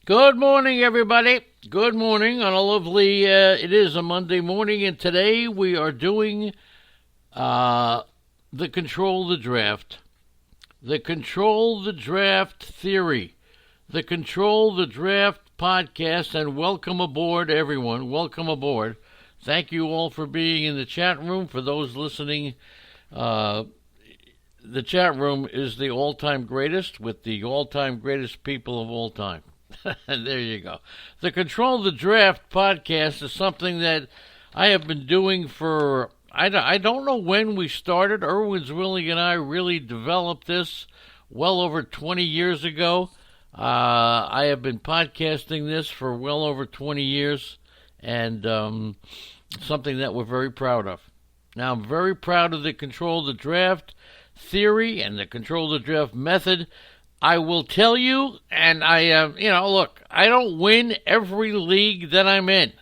Good morning, everybody. Good morning on a lovely, it is a Monday morning, and today we are doing the Control the Draft. The Control the Draft Theory. The Control the Draft podcast, and welcome aboard, everyone. Welcome aboard. Thank you all for being in the chat room. For those listening, the chat room is the all-time greatest with the all-time greatest people of all time. There you go. The Control the Draft podcast is something that I have been doing for, I don't know when we started. Irwin Zwilling and I really developed this well over 20 years ago. I have been podcasting this for well over 20 years, and something that we're very proud of. Now, I'm very proud of the Control the Draft theory and the Control the Draft method. I will tell you, and look, I don't win every league that I'm in.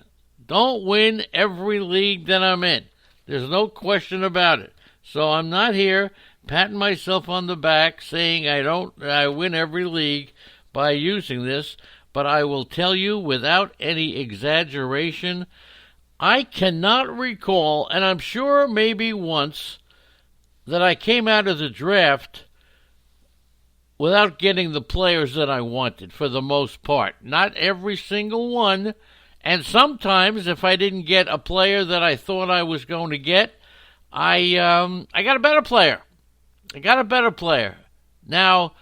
Don't win every league that I'm in. There's no question about it. So I'm not here patting myself on the back saying I win every league by using this, but I will tell you without any exaggeration, I cannot recall, and I'm sure maybe once, that I came out of the draft without getting the players that I wanted, for the most part. Not every single one. And sometimes, if I didn't get a player that I thought I was going to get, I got a better player. Now,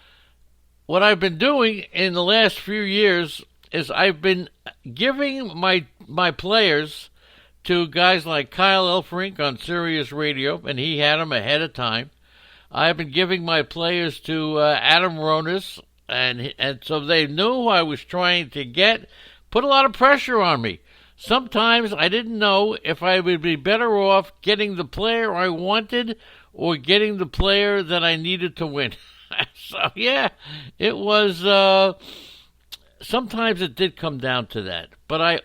what I've been doing in the last few years is I've been giving my players to guys like Kyle Elfrink on Sirius Radio, and he had them ahead of time. I've been giving my players to Adam Ronis, and so they knew who I was trying to get. Put a lot of pressure on me. Sometimes I didn't know if I would be better off getting the player I wanted or getting the player that I needed to win. So, yeah, it was, sometimes it did come down to that. But I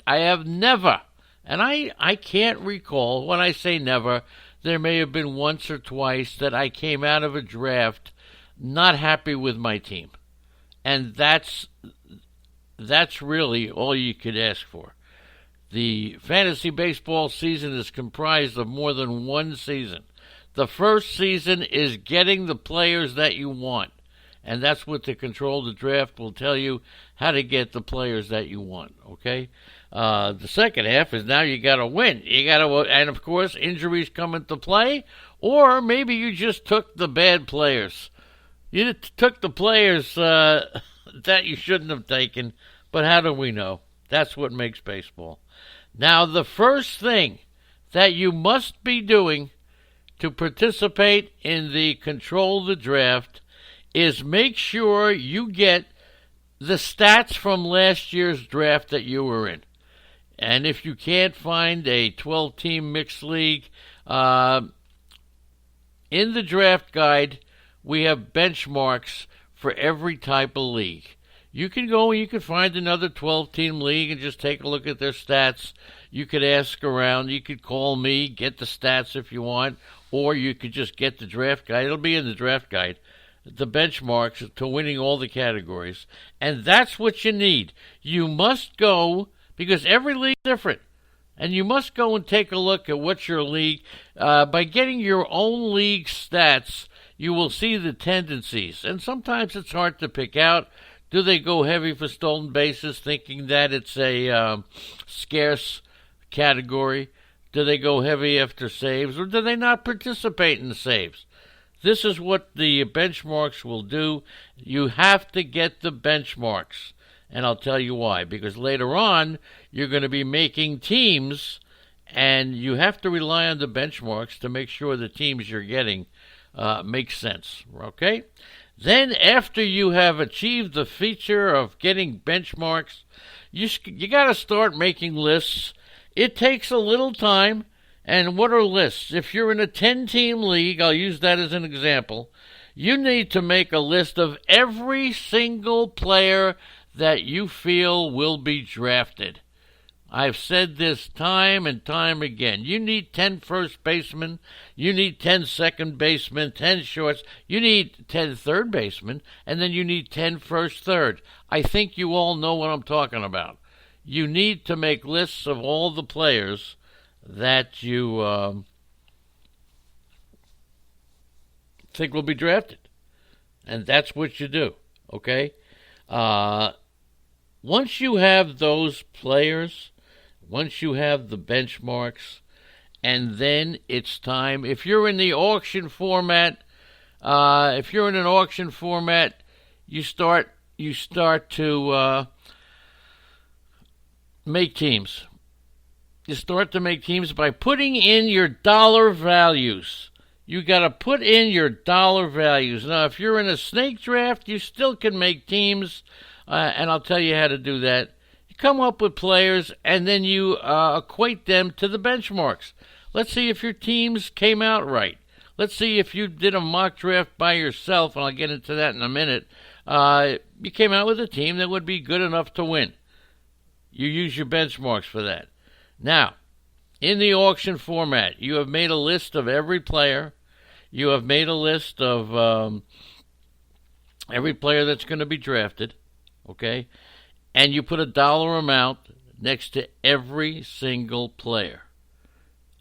have never, and I can't recall, when I say never, there may have been once or twice that I came out of a draft not happy with my team. And that's really all you could ask for. The fantasy baseball season is comprised of more than one season. The first season is getting the players that you want. And that's what the Control the Draft will tell you, how to get the players that you want, okay? The second half is now you got to win. And of course, injuries come into play, or maybe you just took the bad players. You took the players that you shouldn't have taken, but how do we know? That's what makes baseball. Now, the first thing that you must be doing to participate in the Control the Draft is make sure you get the stats from last year's draft that you were in. And if you can't find a 12-team mixed league, in the draft guide, we have benchmarks for every type of league. You can go and you can find another 12-team league and just take a look at their stats. You could ask around. You could call me, get the stats if you want, or you could just get the draft guide. It'll be in the draft guide. The benchmarks to winning all the categories. And that's what you need. You must go, because every league is different, and you must go and take a look at what's your league. By getting your own league stats, you will see the tendencies. And sometimes it's hard to pick out. Do they go heavy for stolen bases, thinking that it's a scarce category? Do they go heavy after saves, or do they not participate in the saves? This is what the benchmarks will do. You have to get the benchmarks, and I'll tell you why. Because later on, you're going to be making teams, and you have to rely on the benchmarks to make sure the teams you're getting make sense, okay? Then, after you have achieved the feature of getting benchmarks, you got to start making lists. It takes a little time. And what are lists? If you're in a 10-team league, I'll use that as an example, you need to make a list of every single player that you feel will be drafted. I've said this time and time again. You need 10 first basemen. You need 10 second basemen, 10 shorts. You need 10 third basemen, and then you need 10 first third. I think you all know what I'm talking about. You need to make lists of all the players that you think will be drafted. And that's what you do, okay? Once you have those players, once you have the benchmarks, and then it's time. If you're in the auction format, you start to make teams. You start to make teams by putting in your dollar values. You got to put in your dollar values. Now, if you're in a snake draft, you still can make teams, and I'll tell you how to do that. You come up with players, and then you equate them to the benchmarks. Let's see if your teams came out right. Let's see if you did a mock draft by yourself, and I'll get into that in a minute. You came out with a team that would be good enough to win. You use your benchmarks for that. Now, in the auction format, you have made a list of every player. You have made a list of every player that's going to be drafted, okay? And you put a dollar amount next to every single player.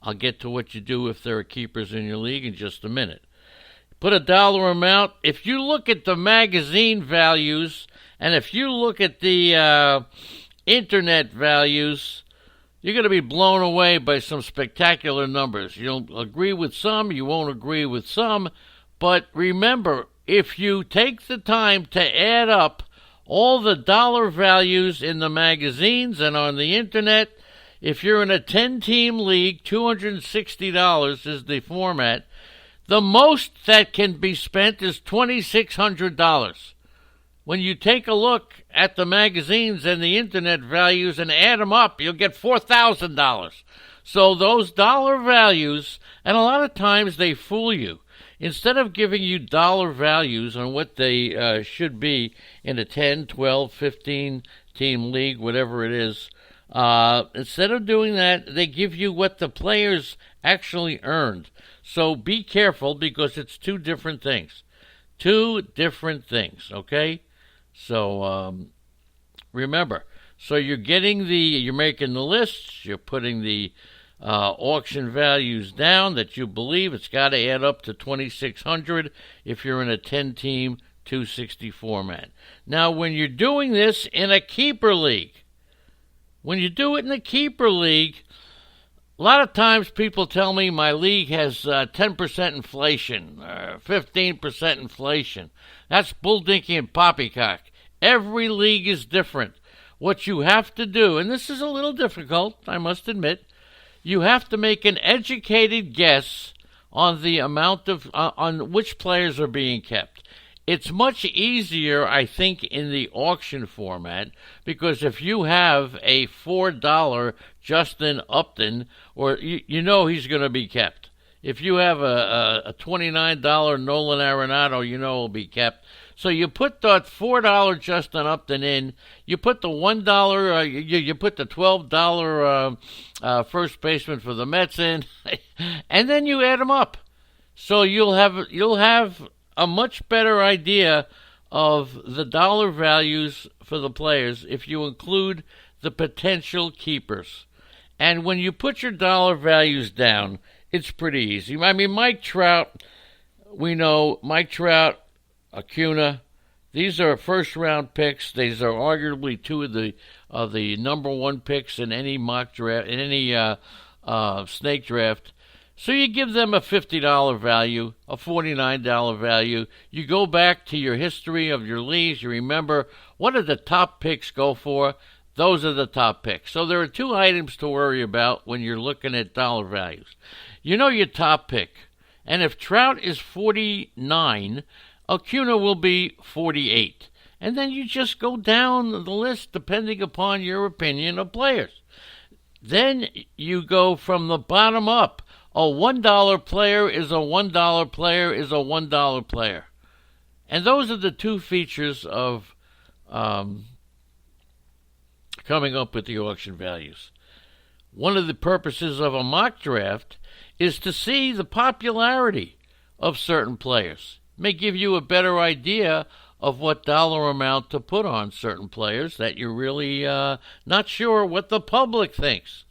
I'll get to what you do if there are keepers in your league in just a minute. Put a dollar amount. If you look at the magazine values and if you look at the internet values, you're going to be blown away by some spectacular numbers. You'll agree with some, you won't agree with some, but remember, if you take the time to add up all the dollar values in the magazines and on the internet, if you're in a 10-team league, $260 is the format. The most that can be spent is $2,600. When you take a look at the magazines and the internet values and add them up, you'll get $4,000. So those dollar values, and a lot of times they fool you. Instead of giving you dollar values on what they should be in a 10, 12, 15-team league, whatever it is, instead of doing that, they give you what the players actually earned. So be careful because it's two different things. Two different things, okay? So remember, so you're making the lists, you're putting the auction values down that you believe. It's got to add up to 2,600 if you're in a 10-team 260 format. Now, when you're doing this in a keeper league, a lot of times people tell me my league has 10% inflation, 15% inflation. That's bulldinky and poppycock. Every league is different. What you have to do, and this is a little difficult, I must admit, you have to make an educated guess on the amount of, on which players are being kept. It's much easier, I think, in the auction format, because if you have a $4 Justin Upton, or you know he's going to be kept. If you have a $29 Nolan Arenado, you know he'll be kept. So you put that $4 Justin Upton in, you put the $1, you put the $12 first baseman for the Mets in, and then you add them up. So you'll have a much better idea of the dollar values for the players if you include the potential keepers. And when you put your dollar values down, it's pretty easy. I mean, Mike Trout, we know Mike Trout, Acuna, these are first-round picks. These are arguably two of the number one picks in any mock draft, in any snake draft. So you give them a $50 value, a $49 value. You go back to your history of your leagues. You remember, what did the top picks go for? Those are the top picks. So there are two items to worry about when you're looking at dollar values. You know your top pick. And if Trout is 49, Acuna will be 48. And then you just go down the list depending upon your opinion of players. Then you go from the bottom up. A $1 player is a $1 player is a $1 player. And those are the two features of coming up with the auction values. one of the purposes of a mock draft is to see the popularity of certain players. It may give you a better idea of what dollar amount to put on certain players that you're really not sure what the public thinks.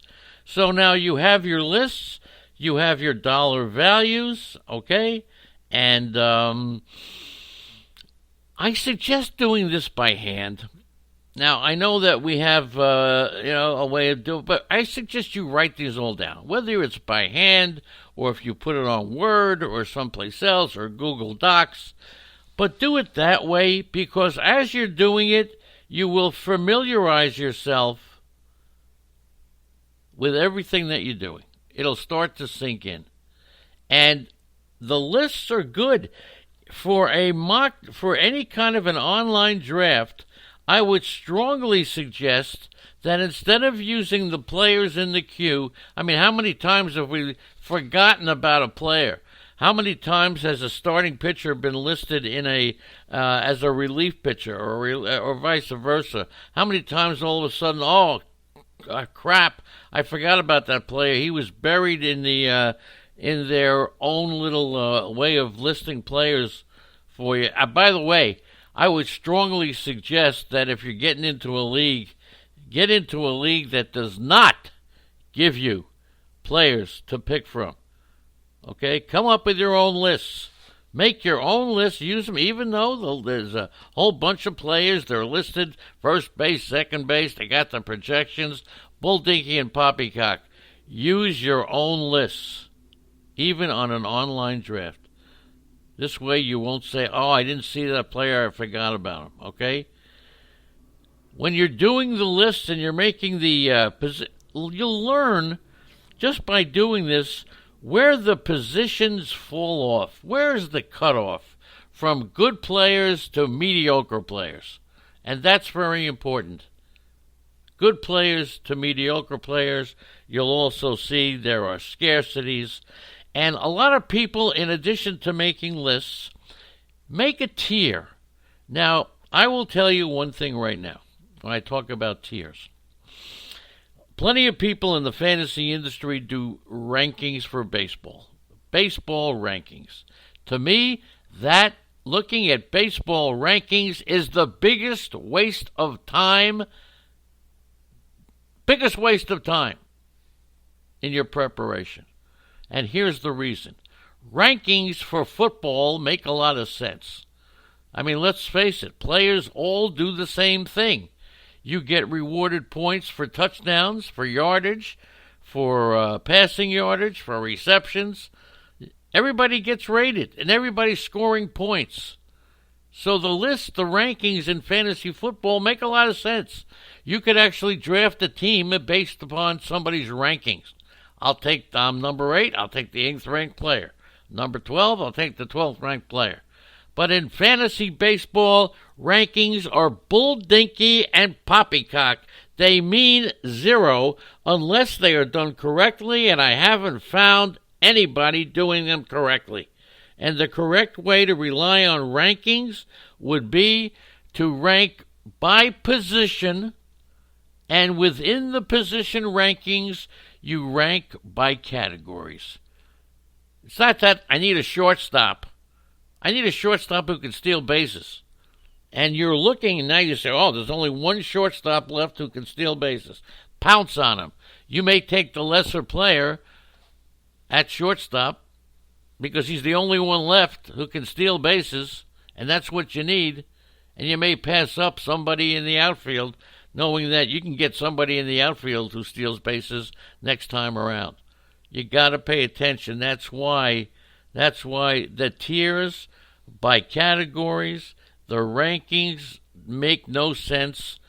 So now you have your lists, you have your dollar values, okay? And I suggest doing this by hand. Now, I know that we have, a way of doing it, but I suggest you write these all down, whether it's by hand or if you put it on Word or someplace else or Google Docs. But do it that way because as you're doing it, you will familiarize yourself with everything that you're doing. It'll start to sink in. And the lists are good. For any kind of an online draft, I would strongly suggest that instead of using the players in the queue, I mean, how many times have we forgotten about a player? How many times has a starting pitcher been listed in as a relief pitcher or vice versa? How many times all of a sudden, crap, I forgot about that player. He was buried in their own little way of listing players for you. By the way, I would strongly suggest that if you're getting into a league, get into a league that does not give you players to pick from. Okay? Come up with your own lists. Make your own lists. Use them, even though there's a whole bunch of players. They're listed first base, second base. They got the projections. Bull Dinky and Poppycock. Use your own lists, even on an online draft. This way you won't say, I didn't see that player, I forgot about him, okay? When you're doing the lists and you're making the you'll learn just by doing this where the positions fall off. Where's the cutoff from good players to mediocre players? And that's very important. Good players to mediocre players. You'll also see there are scarcities. And a lot of people, in addition to making lists, make a tier. Now, I will tell you one thing right now when I talk about tiers. Plenty of people in the fantasy industry do rankings for baseball. Baseball rankings. To me, that looking at baseball rankings is the biggest waste of time. Biggest waste of time in your preparation. And here's the reason. Rankings for football make a lot of sense. I mean, let's face it, players all do the same thing. You get rewarded points for touchdowns, for yardage, for passing yardage, for receptions. Everybody gets rated, and everybody's scoring points. So the rankings in fantasy football make a lot of sense. You could actually draft a team based upon somebody's rankings. I'm number 8, I'll take the 8th ranked player. Number 12, I'll take the 12th ranked player. But in fantasy baseball, rankings are bull dinky and poppycock. They mean zero unless they are done correctly, and I haven't found anybody doing them correctly. And the correct way to rely on rankings would be to rank by position, and within the position rankings, you rank by categories. It's not that I need a shortstop. I need a shortstop who can steal bases. And you're looking, and now you say, there's only one shortstop left who can steal bases. Pounce on him. You may take the lesser player at shortstop because he's the only one left who can steal bases, and that's what you need. And you may pass up somebody in the outfield knowing that you can get somebody in the outfield who steals bases next time around. You got to pay attention. That's why the tiers by categories, the rankings make no sense.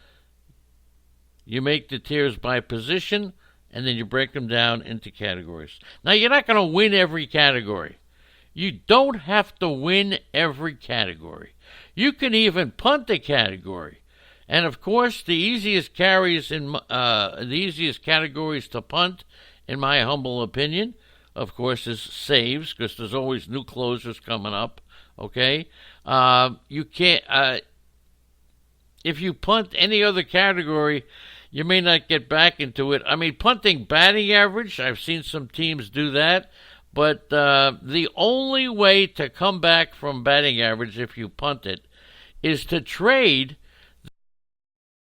You make the tiers by position, and then you break them down into categories. Now, you're not going to win every category. You don't have to win every category. You can even punt a category. And of course, the easiest categories to punt, in my humble opinion, of course, is saves, because there's always new closers coming up. Okay, you can't. If you punt any other category, You may not get back into it. I mean, punting batting average, I've seen some teams do that, but the only way to come back from batting average if you punt it is to trade